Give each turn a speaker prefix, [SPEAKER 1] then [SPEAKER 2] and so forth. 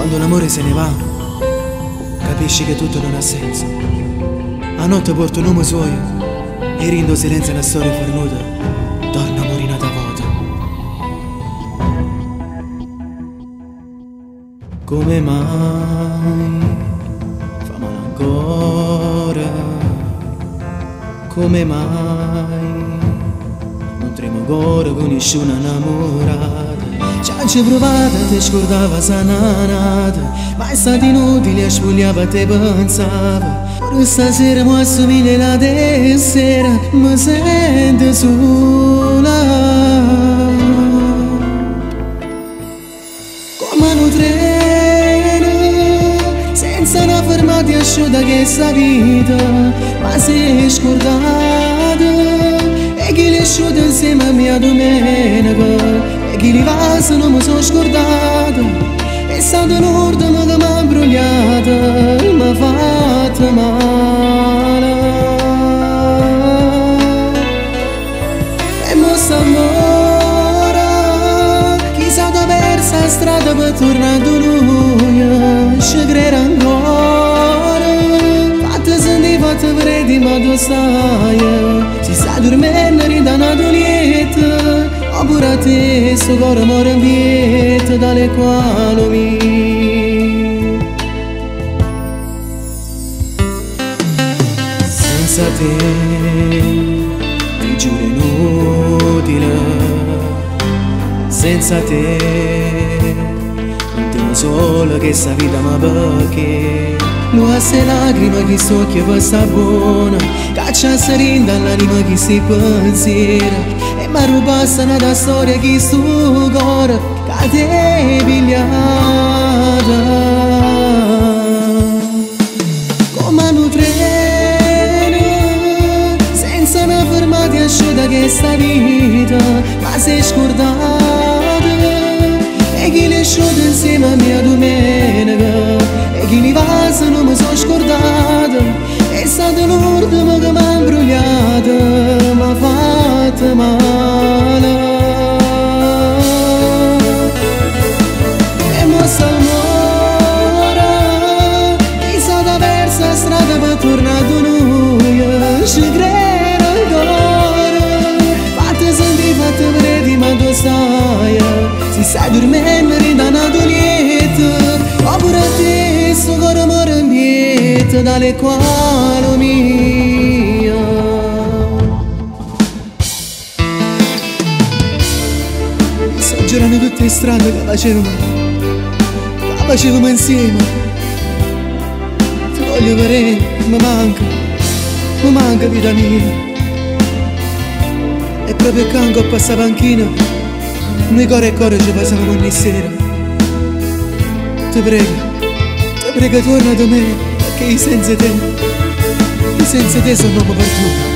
[SPEAKER 1] Quando l'amore se ne va, capisci che tutto non ha senso. A notte porta un uomo suo e rindo silenzio una storia fornuta, torna morinata vuota. Come mai fa male ancora? Come mai non tremo ancora con nessuna innamorata? Ci provata, ti scordava sananata, ma è stato inutile, a spogliava te pensava. Ora stasera mi assomiglia la sera, mi sento sola. Come un treno, senza una fermata asciutta che sta vita, ma sei scordata, e chi le asciutta insieme a mia domenica. E chi li va se non mi sono scordato, è stato l'ultimo che mi ha imbrogliata, mi ha fatto male. E mo sta ancora, chissà da persa la strada per tornare da lui, ci credo ancora, fatta sentire, fatta vedere, ma tu stai, si sta dormendo, ridanato lieto. Oppure a te, sto cuore muore in vita dalle quali mi. Senza te, ti giuro inutile. Senza te, non temo solo che sta vita ma perché. Lo ha se lacrime che sto che va sta buona, caccia serinda all'anima che si pensiera. Ma rubasse una storia che sto cuore che ti è pigliata. Come un treno, senza una fermata asciutta che sta vita, ma sei scordata. E chi le asciutta insieme a mia domenica, e chi li va se non mi sono scordata. È stato l'ultimo che mi ha imbrogliata, mi ha fatto male. E mo sta ancora, chissà da persa la strada per tornare da noi, ci credo ancora, fatta sentire, fatta vedere, ma tu stai, si stai dormendo, ridanato lieto. Oppure a te, sto cuore muore in vita dalle quali mia. Mi sto girando tutte le strade che facevamo insieme. Ti voglio vedere, mi manca vita mia. E proprio accanto a questa panchina, noi cuore e cuore ci passavamo ogni sera. Ti prego, torna da me, perché io senza te sono un uomo perduto.